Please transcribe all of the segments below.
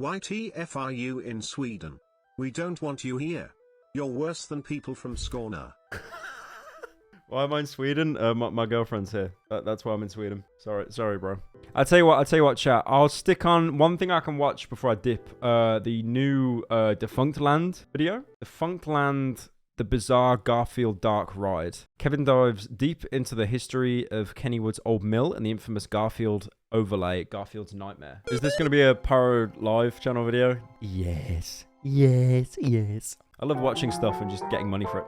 YTF are you in Sweden? We don't want you here. You're worse than people from Skåne. Why am I in Sweden? My girlfriend's here. That's why I'm in Sweden. Sorry, bro. I tell you what, chat. I'll stick on one thing I can watch before I dip. The new Defunct Land video. Defunct Land, the bizarre Garfield dark ride. Kevin dives deep into the history of Kennywood's old mill and the infamous Garfield overlay, Garfield's Nightmare. Is this going to be a PyroLIVE channel video? Yes. I love watching stuff and just getting money for it.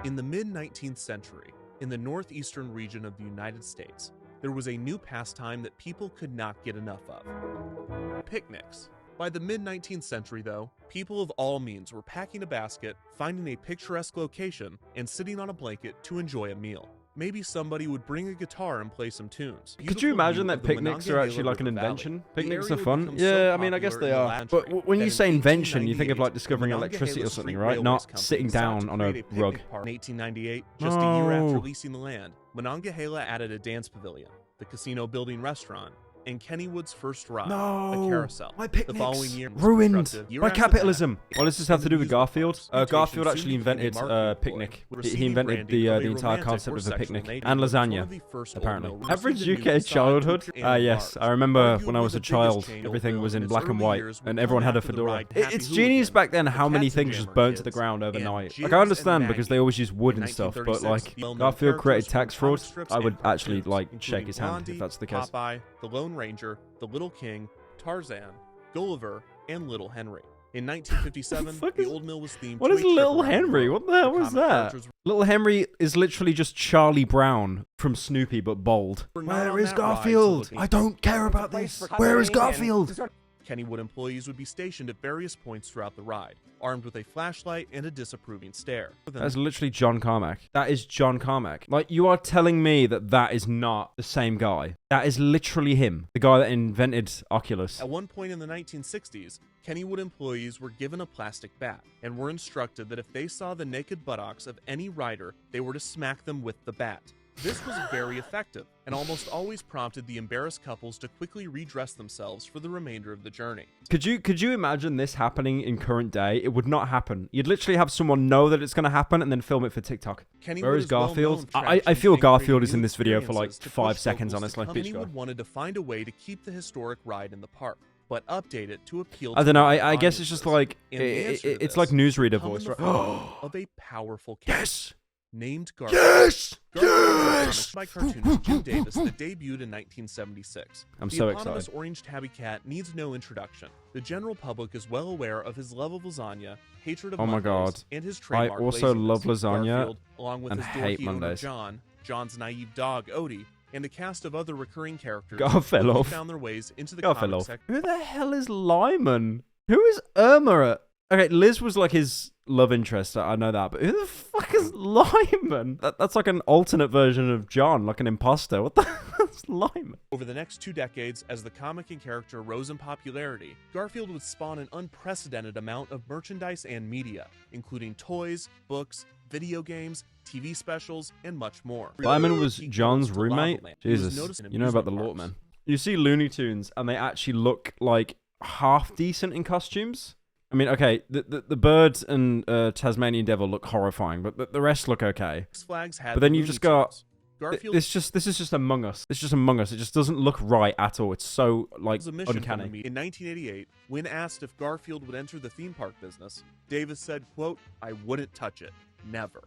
In the mid-19th century, in the northeastern region of the United States, there was a new pastime that people could not get enough of: picnics. By the mid-19th century, though, people of all means were packing a basket, finding a picturesque location, and sitting on a blanket to enjoy a meal. Maybe somebody would bring a guitar and play some tunes. Could you imagine that picnics are actually like an invention? Picnics are fun. Yeah, I mean, I guess they are. But when you say invention, you think of like discovering electricity or something, right? Not sitting down on a rug. In 1898, just a year after leasing the land, Monongahela added a dance pavilion, the casino building restaurant, and Kennywood's first ride, a carousel. My picnics the following year ruined by capitalism. What does this have to do with Garfield? Garfield actually invented picnic. He invented the entire concept of a picnic and lasagna, apparently. Average UK childhood? Yes, I remember when I was a child, everything was in black and white, and everyone had a fedora. It's genius back then how many things just burnt to the ground overnight. Like, I understand because they always use wood and stuff, but like, Garfield created tax fraud. I would actually like shake his hand if that's the case. The Lone Ranger, the Little King, Tarzan, Gulliver, and Little Henry. In 1957, the old mill was themed. What is Little Henry? What the hell was that? Little Henry is literally just Charlie Brown from Snoopy, but bold. Where is Garfield? I don't care about this. Where is Garfield? Kennywood employees would be stationed at various points throughout the ride, armed with a flashlight and a disapproving stare. That's literally John Carmack. That is John Carmack. Like, you are telling me that that is not the same guy. That is literally him, the guy that invented Oculus. At one point in the 1960s, Kennywood employees were given a plastic bat and were instructed that if they saw the naked buttocks of any rider, they were to smack them with the bat. This was very effective and almost always prompted the embarrassed couples to quickly redress themselves for the remainder of the journey. Could you imagine this happening in current day? It would not happen. You'd literally have someone know that it's going to happen and then film it for TikTok. Where is Garfield? I feel Garfield is in this video for like 5 seconds, honestly. Kennywood wanted to find a way to keep the historic ride in the park, but update it to appeal to I don't know. I guess it's just like it's like newsreader voice, right? Of a powerful cat. Yes. Named Garfield. Yes! Yes! By cartoonist Jim Davis that debuted in 1976. I'm so excited. The eponymous orange tabby cat needs no introduction. The general public is well aware of his love of lasagna, hatred of Mondays, and his trademark I also love laziness. lasagna Garfield, along with and his hate dorky owner Mondays. John, John's naive dog Odie, and a cast of other recurring characters Garfield found their ways into the comic section. Who the hell is Lyman? Who is Irma? Okay, Liz was like his love interest, I know that, but who the fuck is Lyman? That's like an alternate version of John, like an imposter. What the hell's Lyman? Over the next 2 decades, as the comic and character rose in popularity, Garfield would spawn an unprecedented amount of merchandise and media, including toys, books, video games, TV specials, and much more. Lyman was John's roommate? Jesus, you know about the lore, man. You see Looney Tunes, and they actually look like half decent in costumes. I mean, okay, the birds and Tasmanian Devil look horrifying, but the rest look okay. But then you've just got this is just Among Us. It's just Among Us. It just doesn't look right at all. It's so like uncanny. In 1988, when asked if Garfield would enter the theme park business, Davis said, "quote I wouldn't touch it, never."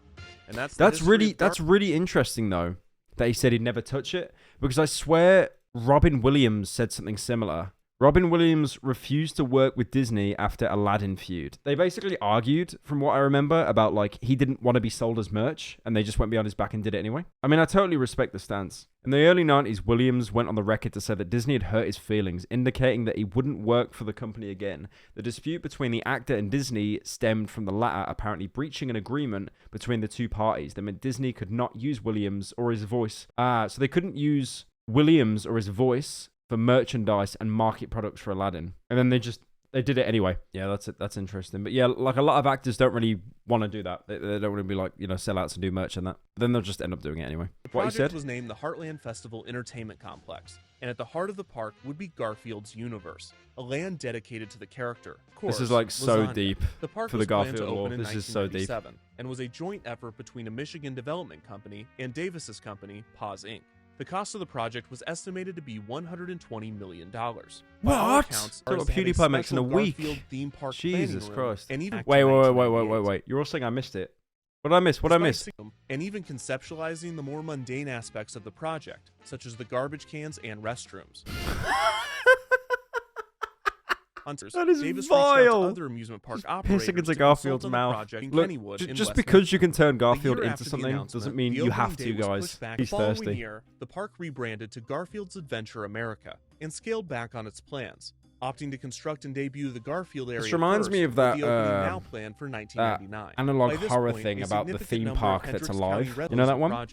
And that's really interesting though that he said he'd never touch it, because I swear Robin Williams said something similar. Robin Williams refused to work with Disney after Aladdin feud. They basically argued, from what I remember, about like he didn't want to be sold as merch, and they just went behind his back and did it anyway. I mean, I totally respect the stance. In the early 90s, Williams went on the record to say that Disney had hurt his feelings, indicating that he wouldn't work for the company again. The dispute between the actor and Disney stemmed from the latter apparently breaching an agreement between the two parties that meant Disney could not use Williams or his voice. So they couldn't use Williams or his voice for merchandise and market products for Aladdin. And then they they did it anyway. Yeah, that's it. That's interesting. But yeah, like a lot of actors don't really want to do that. They don't want to be like, you know, sellouts and do merch and that. Then they'll just end up doing it anyway. The project was named the Heartland Festival Entertainment Complex, and at the heart of the park would be Garfields Universe, a land dedicated to the character. This is like so deep the park for the Garfield lore. This is so deep. And was a joint effort between a Michigan development company and Davis's company, Paws Inc. The cost of the project was estimated to be $120 million. What? That's what PewDiePie makes in a week. Theme park Jesus Christ. And even wait. You're all saying I missed it. What did I miss? What did I miss? And even conceptualizing the more mundane aspects of the project, such as the garbage cans and restrooms. That is Davis vile. Other amusement park operators pissing into Garfield's mouth. Look, just because you can turn Garfield into something doesn't mean you have to, guys. He's thirsty. The following year, the park rebranded to Garfield's Adventure America and scaled back on its plans, opting to construct and debut the Garfield area. This reminds me of that now planned for 1999. Analog horror thing about the theme park that's alive. You know that one?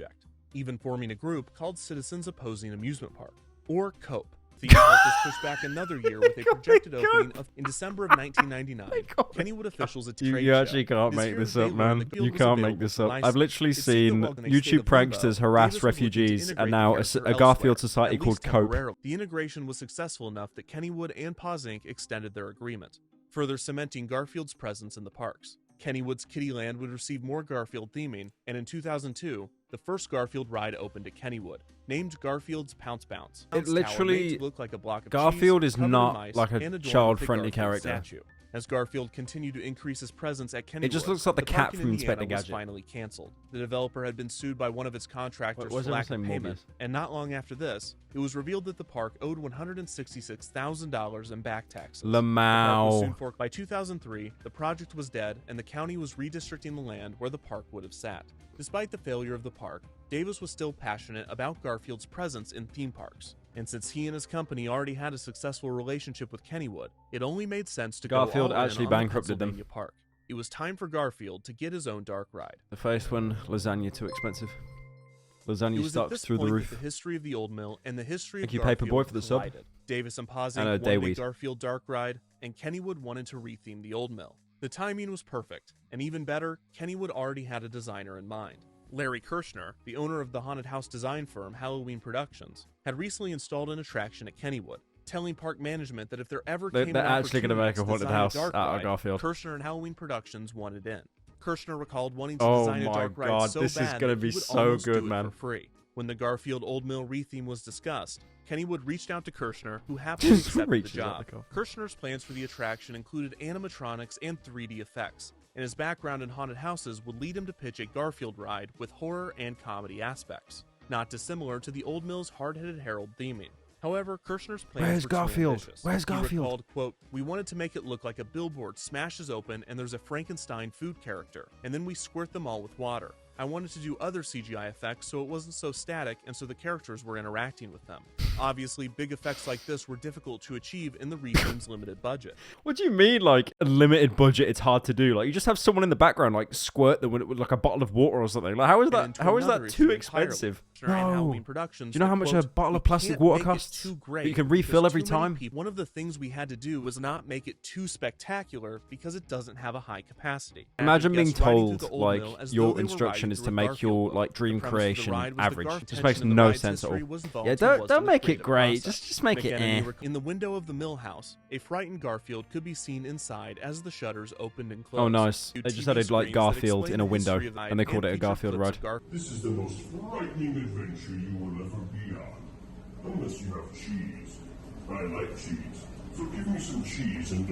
Even forming a group called Citizens Opposing Amusement Park, or COPE. The park was pushed back another year with a projected opening in December of 1999. Kennywood officials at trade You actually can't make this up, man. You can't make this up. I've literally seen YouTube pranksters harass refugees, and now a Garfield society called COPE. The integration was successful enough that Kennywood and Paws Inc. extended their agreement, further cementing Garfield's presence in the parks. Kennywood's Kittyland would receive more Garfield theming, and in 2002, the first Garfield ride opened at Kennywood, named Garfield's Pounce Bounce. It literally, looked like a block of Garfield cheese, is not like a child-friendly character. Statue. As Garfield continued to increase his presence at Kennywood, it just looks like the cat from Inspector Gadget. Was finally canceled. The developer had been sued by one of its contractors for lack of payment, and not long after this, it was revealed that the park owed $166,000 in back taxes. Lamau. By 2003, the project was dead, and the county was redistricting the land where the park would have sat. Despite the failure of the park, Davis was still passionate about Garfield's presence in theme parks. And since he and his company already had a successful relationship with Kennywood, it only made sense to Garfield go all actually in bankrupted on the them. Pennsylvania Park. It was time for Garfield to get his own dark ride. The first one, lasagna too expensive. Lasagna stocks through the roof. The history of the old mill and the history Thank of you, Garfield Paperboy, for the sub. Davis and Paws Inc. wanted a Garfield dark ride, and Kennywood wanted to retheme the old mill. The timing was perfect, and even better, Kennywood already had a designer in mind. Larry Kirshner, the owner of the haunted house design firm Halloween Productions, had recently installed an attraction at Kennywood, telling park management that if there ever came they're an actually going to make a opportunity haunted house out ride, of Garfield. Kirshner and Halloween Productions wanted in. Kirshner recalled wanting to design a dark ride so this bad is gonna that be he would so almost good, do it man. for free. When the Garfield Old Mill retheme was discussed, Kennywood reached out to Kirshner, who happily accepted the job. Kirshner's plans for the attraction included animatronics and 3D effects, and his background in haunted houses would lead him to pitch a Garfield ride with horror and comedy aspects, not dissimilar to the Old Mill's hard-headed Harold theming. However, Kirshner's plans were too ambitious. Where's Garfield? He recalled, quote, "We wanted to make it look like a billboard smashes open and there's a Frankenstein food character, and then we squirt them all with water. I wanted to do other CGI effects so it wasn't so static and so the characters were interacting with them. Obviously, big effects like this were difficult to achieve in the retheme's limited budget." What do you mean, like, a limited budget, it's hard to do? Like, you just have someone in the background, like, squirt them with like a bottle of water or something. Like, how is that too expensive? No. Do you know how much a bottle of plastic water costs? That you can refill every time? One of the things we had to do was not make it too spectacular because it doesn't have a high capacity. Imagine being told, like, your instruction is to make your, like, dream creation average. It just makes no sense at all. Yeah, don't make it great. Just make it eh. In the window of the mill house, a frightened Garfield could be seen inside as the shutters opened and closed. Oh, nice. They just added, like, Garfield in a window, and they called it a Garfield ride. This is the most frightening adventure you will ever be on. Unless you have cheese. I like cheese. So give me some cheese and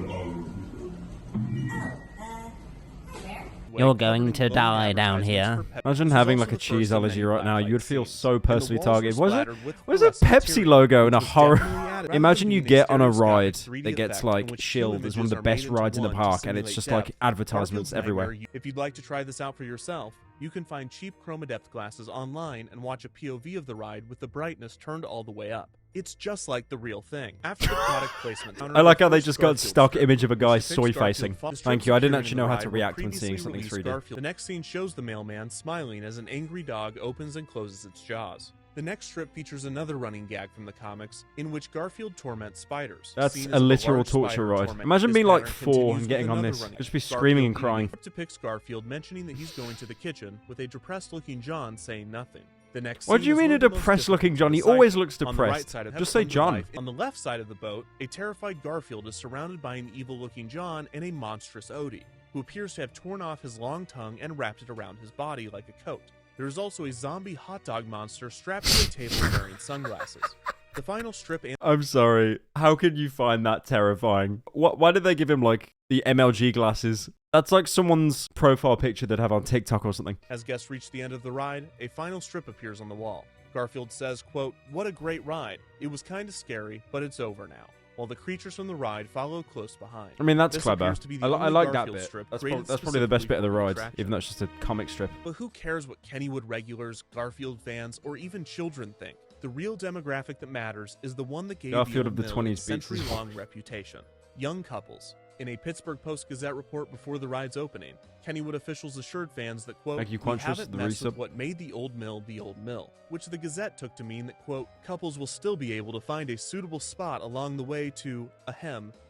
You're going to die down here. Imagine having like a cheese allergy right now. You would feel so personally targeted. What is a Pepsi logo in a horror? Imagine you get on a ride that gets like shilled as one of the best rides in the park, and it's just like advertisements everywhere. If you'd like to try this out for yourself, you can find cheap chroma depth glasses online and watch a POV of the ride with the brightness turned all the way up. It's just like the real thing. After the product placement, I like how they just got stock image of a guy soy facing. Thank you. I didn't actually know how to react when seeing something 3D. The next scene shows the mailman smiling as an angry dog opens and closes its jaws. The next strip features another running gag from the comics, in which Garfield torments spiders. That's Seen a as literal large torture spider ride. torment, Imagine this being like pattern 4 continues and getting with on another this. running Just be gag. screaming and Garfield crying. eating depicts Garfield mentioning that he's going to the kitchen, with a depressed-looking John saying nothing. The next What do scene you is mean one a of the most depressed-looking difficult John? He to always decipher. looks On the right depressed. side of Just say come to John. life. On the left side of the boat, a terrified Garfield is surrounded by an evil-looking John and a monstrous Odie, who appears to have torn off his long tongue and wrapped it around his body like a coat. There is also a zombie hot dog monster strapped to a table wearing sunglasses. The final strip and I'm sorry. How could you find that terrifying? Why did they give him like the MLG glasses? That's like someone's profile picture they'd have on TikTok or something. As guests reach the end of the ride, a final strip appears on the wall. Garfield says, quote, "What a great ride. It was kind of scary, but it's over now," while the creatures from the ride follow close behind. I mean, that's This clever. appears to be the I only like that Garfield bit. strip That's created probably the best bit of the specifically for ride, attraction. even though it's just a comic strip. But who cares what Kennywood regulars, Garfield fans, or even children think? The real demographic that matters is the one that gave Garfield the of the Mill 20s its beats. century-long reputation. Young couples. In a Pittsburgh Post-Gazette report before the ride's opening, Kennywood officials assured fans that, quote, Thank you, "We Quantress, haven't the messed with resub. what made the Old Mill, which the Gazette took to mean that, quote, "Couples will still be able to find a suitable spot along the way to,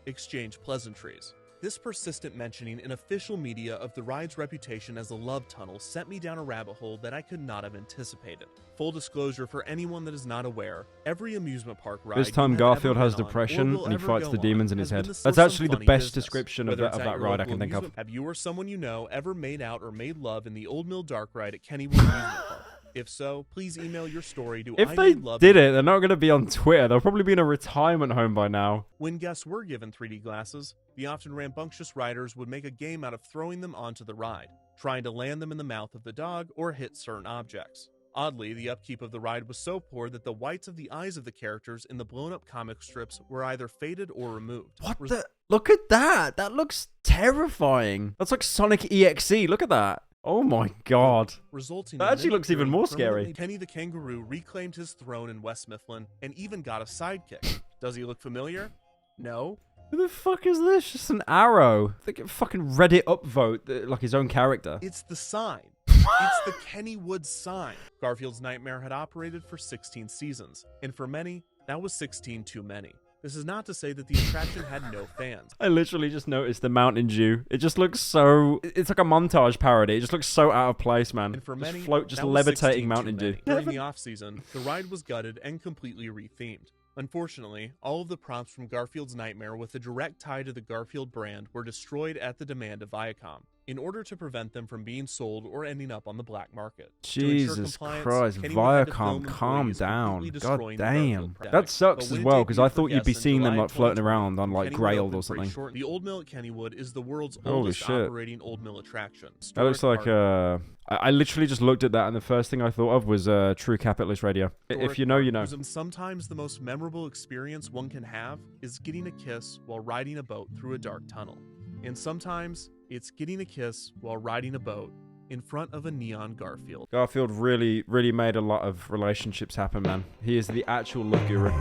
exchange pleasantries." This persistent mentioning in official media of the ride's reputation as a love tunnel sent me down a rabbit hole that I could not have anticipated. Full disclosure for anyone that is not aware, every amusement park ride This time you have ever Garfield has been on or depression will and he ever fights go the on demons in his has head. been the source That's of actually the funny best business. description of Whether that it's at your ride I local can think of. amusement- Have you or someone you know ever made out or made love in the Old Mill Dark Ride at Kennywood Amusement Park? If so, please email your story to If they IMadeLove. did it, they're not going to be on Twitter. They'll probably be in a retirement home by now. When guests were given 3D glasses, the often rambunctious riders would make a game out of throwing them onto the ride, trying to land them in the mouth of the dog or hit certain objects. Oddly, the upkeep of the ride was so poor that the whites of the eyes of the characters in the blown-up comic strips were either faded or removed. What the? Look at that. That looks terrifying. That's like Sonic EXE. Look at that. Oh my god. Resulting That in actually many looks even fearing more scary. permanently Kenny the Kangaroo reclaimed his throne in West Mifflin and even got a sidekick. Does he look familiar? No. Who the fuck is this? Just an arrow. They get fucking Reddit upvote like his own character. It's the sign. It's the Kennywood sign. Garfield's Nightmare had operated for 16 seasons, and for many, that was 16 too many. This is not to say that the attraction had no fans. I literally just noticed the Mountain Dew. It just looks so... It's like a montage parody. It just looks so out of place, man. And for Just many, float, just that was 16 levitating too Mountain Dew. many. During the off-season, the ride was gutted and completely rethemed. Unfortunately, all of the props from Garfield's Nightmare with a direct tie to the Garfield brand were destroyed at the demand of Viacom, in order to prevent them from being sold or ending up on the black market. To ensure Jesus compliance, Christ, Kennywood had to film Viacom, calm employees down. completely God destroying the damn. Garfield That product. sucks But as when well, it because I debuted for thought you'd be guests in seeing them July like floating 2020, around on like Kennywood Grailed opened or for a something. short- The Old Mill at Kennywood is the world's Holy oldest shit. operating Old Mill attraction. That looks Historic like park. I literally just looked at that and the first thing I thought of was True Capitalist Radio. If you know, you know. Sometimes the most memorable experience one can have is getting a kiss while riding a boat through a dark tunnel. And sometimes it's getting a kiss while riding a boat in front of a neon Garfield. Garfield really, really made a lot of relationships happen, man. He is the actual love guru.